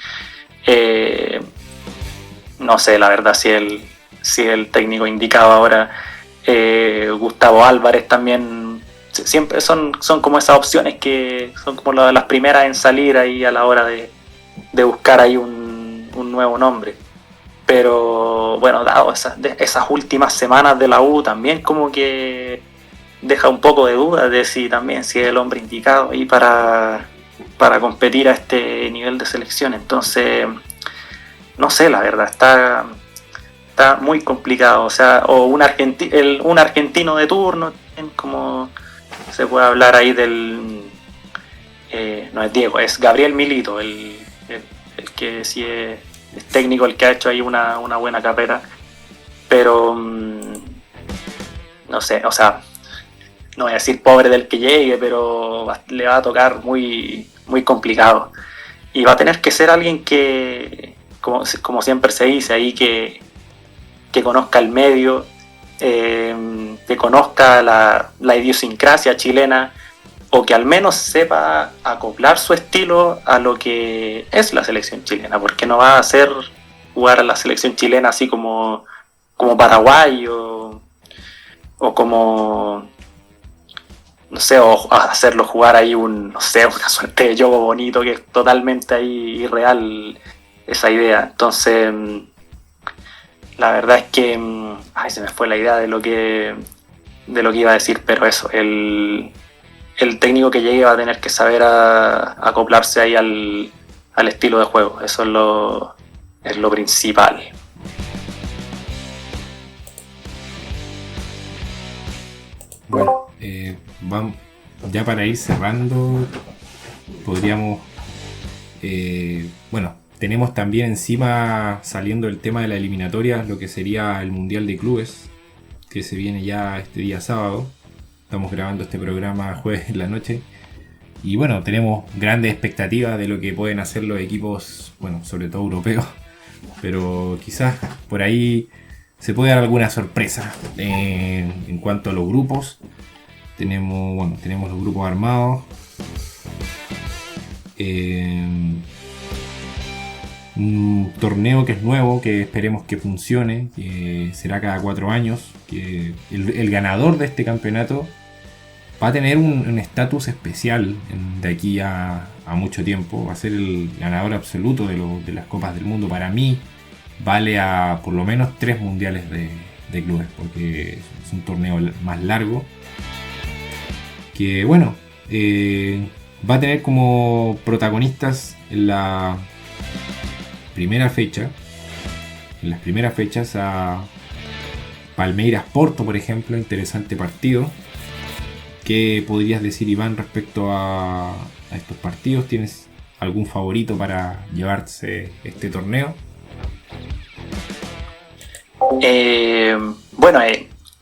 no sé la verdad si el técnico indicado ahora. Gustavo Álvarez también, siempre son como esas opciones que son como las primeras en salir ahí a la hora de buscar ahí un nuevo nombre. Pero bueno, dado esas últimas semanas de la U, también como que deja un poco de duda de si es el hombre indicado ahí para competir a este nivel de selección. Entonces, no sé, la verdad, está muy complicado. O sea, o un argentino de turno, como se puede hablar ahí no es Diego, es Gabriel Milito, el que sí es técnico, el que ha hecho ahí una buena carrera, pero no sé, o sea, no voy a decir pobre del que llegue, pero le va a tocar muy, muy complicado, y va a tener que ser alguien que, como siempre se dice ahí, que conozca el medio, que conozca la idiosincrasia chilena, o que al menos sepa acoplar su estilo a lo que es la selección chilena, porque no va a hacer jugar a la selección chilena así como Paraguay o como, no sé, o hacerlo jugar ahí una suerte de juego bonito, que es totalmente ahí irreal esa idea. Entonces, la verdad es que, se me fue la idea de lo que iba a decir, pero eso, el técnico que llegue va a tener que saber acoplarse ahí al estilo de juego. Eso es lo principal. Bueno, vamos, ya para ir cerrando, podríamos... tenemos también encima, saliendo el tema de la eliminatoria, lo que sería el Mundial de Clubes, que se viene ya este día sábado. Estamos grabando este programa jueves en la noche. Y bueno, tenemos grandes expectativas de lo que pueden hacer los equipos, sobre todo europeos. Pero quizás por ahí se puede dar alguna sorpresa en cuanto a los grupos. Tenemos los grupos armados. Un torneo que es nuevo, que esperemos que funcione, que será cada 4 años, que el ganador de este campeonato va a tener un estatus especial de aquí a mucho tiempo, va a ser el ganador absoluto de las Copas del Mundo. Para mí vale a por lo menos 3 mundiales de clubes, porque es un torneo más largo, que va a tener como protagonistas en las primeras fechas a Palmeiras Porto, por ejemplo. Interesante partido. ¿Qué podrías decir, Iván, respecto a estos partidos? ¿Tienes algún favorito para llevarse este torneo?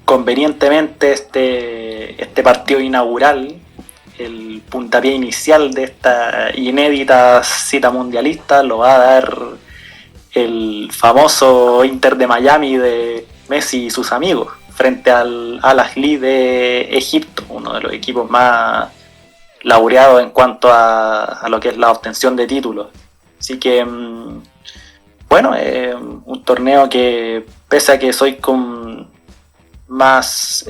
Convenientemente este partido inaugural, el puntapié inicial de esta inédita cita mundialista, lo va a dar el famoso Inter de Miami de Messi y sus amigos frente al Al-Ahly de Egipto, uno de los equipos más laureados en cuanto a lo que es la obtención de títulos. Así que un torneo que, pese a que soy más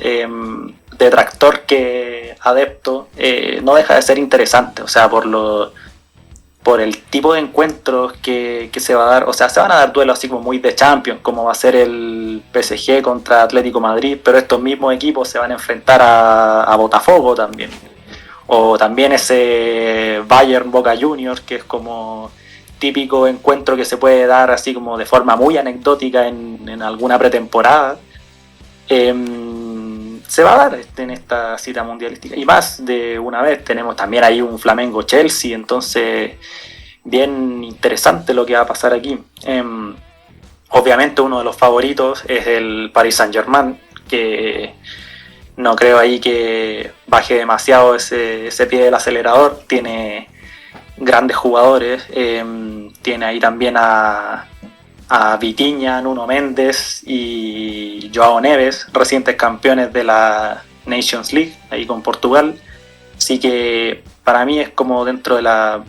detractor que adepto, no deja de ser interesante, o sea, por el tipo de encuentros que se va a dar. O sea, se van a dar duelos así como muy de Champions, como va a ser el PSG contra Atlético Madrid, pero estos mismos equipos se van a enfrentar a Botafogo también, o también ese Bayern Boca Juniors, que es como típico encuentro que se puede dar así como de forma muy anecdótica en alguna pretemporada. Se va a dar en esta cita mundialística, y más de una vez. Tenemos también ahí un Flamengo-Chelsea, entonces bien interesante lo que va a pasar aquí. Obviamente uno de los favoritos es el Paris Saint-Germain, que no creo ahí que baje demasiado ese pie del acelerador. Tiene grandes jugadores, tiene ahí también a Vitinha, Nuno Méndez y Joao Neves, recientes campeones de la Nations League ahí con Portugal. Así que para mí es como dentro de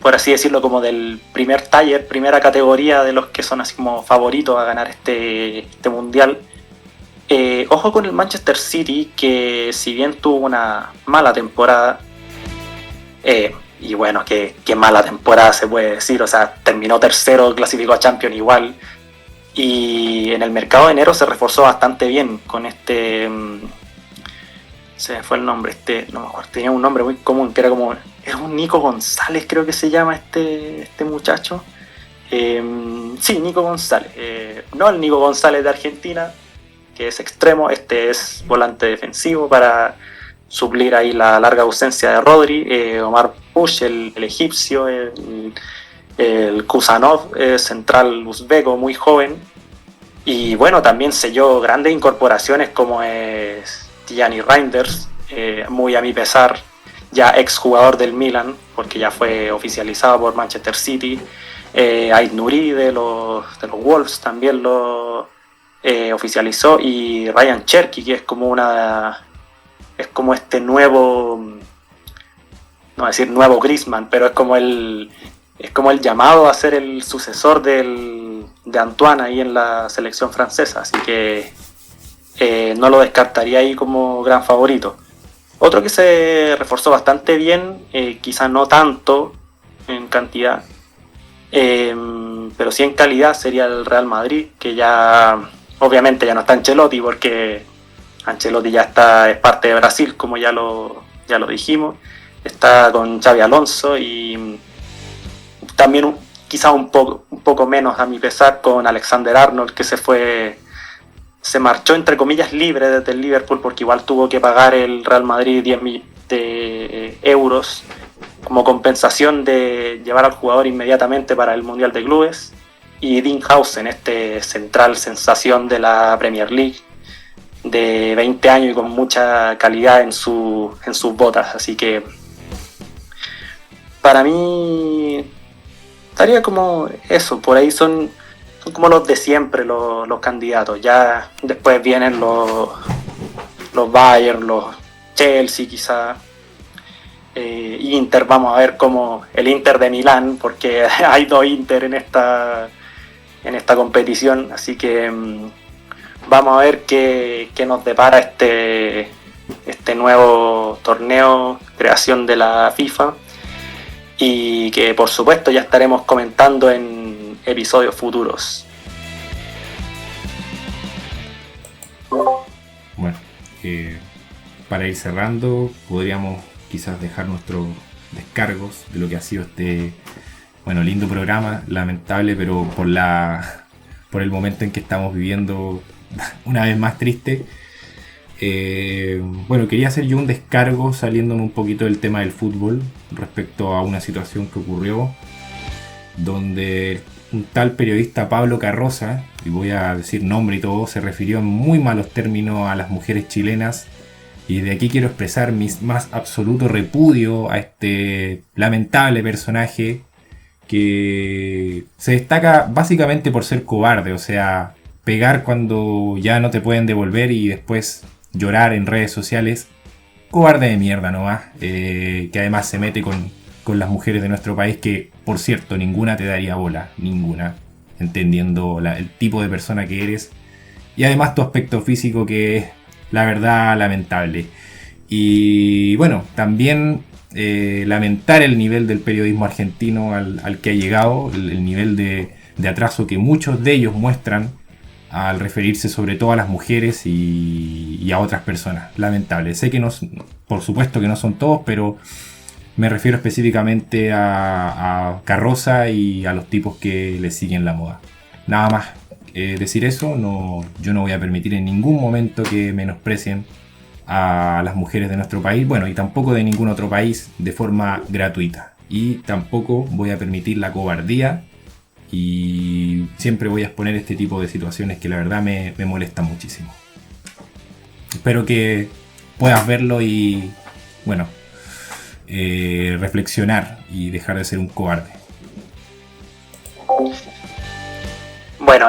por así decirlo, como del primera categoría de los que son así como favoritos a ganar este mundial. Ojo con el Manchester City, que si bien tuvo una mala temporada, y bueno, qué mala temporada se puede decir, o sea, terminó tercero, clasificó a Champions igual, y en el mercado de enero se reforzó bastante bien con se me fue el nombre, no me acuerdo, tenía un nombre muy común, que era un Nico González, creo que se llama este muchacho. Sí, Nico González, no el Nico González de Argentina, que es extremo, es volante defensivo para suplir ahí la larga ausencia de Rodri. Omar Push, el egipcio, el Kusanov, central uzbeko, muy joven. Y bueno, también selló grandes incorporaciones como es Gianni Reinders, muy a mi pesar, ya exjugador del Milan, porque ya fue oficializado por Manchester City. Ait Nouri de los Wolves también lo oficializó, y Ryan Cherky, que es como es como este nuevo, no decir nuevo Griezmann, pero es como el llamado a ser el sucesor de Antoine ahí en la selección francesa, así que no lo descartaría ahí como gran favorito. Otro que se reforzó bastante bien, quizás no tanto en cantidad, pero sí en calidad, sería el Real Madrid, que ya obviamente ya no está Ancelotti, porque Ancelotti ya es parte de Brasil, como ya lo dijimos. Está con Xabi Alonso y también quizás un poco menos, a mi pesar, con Alexander Arnold, que se marchó entre comillas libre desde el Liverpool, porque igual tuvo que pagar el Real Madrid 10 millones de euros como compensación de llevar al jugador inmediatamente para el Mundial de Clubes. Y Dean Howson, este central sensación de la Premier League, de 20 años y con mucha calidad en sus botas, así que para mí estaría como eso, por ahí son como los de siempre los candidatos. Ya después vienen los Bayern, los Chelsea quizá, Inter, vamos a ver como el Inter de Milán, porque hay dos Inter en esta competición, así que vamos a ver qué nos depara este nuevo torneo, creación de la FIFA, y que por supuesto ya estaremos comentando en episodios futuros. Bueno, para ir cerrando, podríamos quizás dejar nuestros descargos de lo que ha sido este lindo programa, lamentable, pero por el momento en que estamos viviendo, una vez más triste. Quería hacer yo un descargo saliéndome un poquito del tema del fútbol respecto a una situación que ocurrió donde un tal periodista Pablo Carroza, y voy a decir nombre y todo, se refirió en muy malos términos a las mujeres chilenas, y de aquí quiero expresar mi más absoluto repudio a este lamentable personaje que se destaca básicamente por ser cobarde, o sea, pegar cuando ya no te pueden devolver y después llorar en redes sociales. Cobarde de mierda nomás, que además se mete con las mujeres de nuestro país, que por cierto ninguna te daría bola, ninguna, entendiendo el tipo de persona que eres y además tu aspecto físico, que es la verdad lamentable. Y bueno, también lamentar el nivel del periodismo argentino al que ha llegado, el nivel de atraso que muchos de ellos muestran al referirse sobre todo a las mujeres y a otras personas. Lamentable. Sé que no, por supuesto que no son todos, pero me refiero específicamente a Carroza y a los tipos que le siguen la moda. Nada más decir eso. Yo no voy a permitir en ningún momento que menosprecien a las mujeres de nuestro país, y tampoco de ningún otro país, de forma gratuita. Y tampoco voy a permitir la cobardía, y siempre voy a exponer este tipo de situaciones que la verdad me molestan muchísimo. Espero que puedas verlo y reflexionar y dejar de ser un cobarde. Bueno,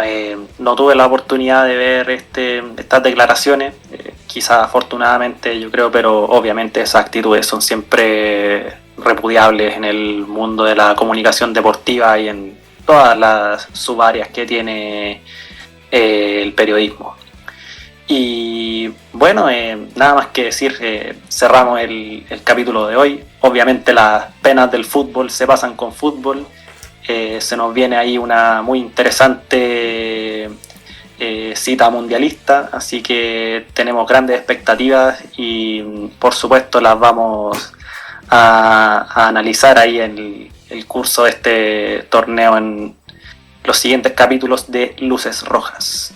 no tuve la oportunidad de ver estas declaraciones, quizás afortunadamente yo creo, pero obviamente esas actitudes son siempre repudiables en el mundo de la comunicación deportiva y en todas las subáreas que tiene el periodismo. Y bueno, nada más que decir, cerramos el capítulo de hoy. Obviamente las penas del fútbol se pasan con fútbol. Se nos viene ahí una muy interesante cita mundialista, así que tenemos grandes expectativas y por supuesto las vamos a analizar ahí en el curso de este torneo en los siguientes capítulos de Luces Rojas.